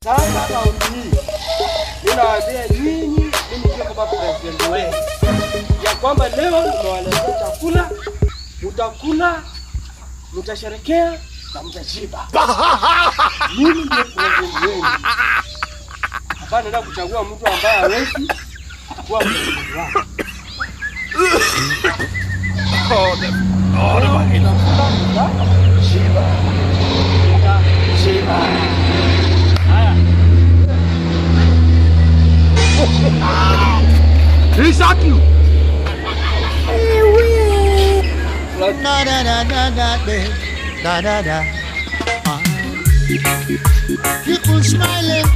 Sasa kauli hii ninawaambia nyinyi, mimi ndio kama president wenu, ya kwamba leo nimewaletea chakula, mtakula, mtasherekea na mtashiba. Mimi ndio president wenu. Hapana, nataka kuchagua mtu ambaye hawezi kuwa president wako. He shot you. Da da da da da da da da. People smiling.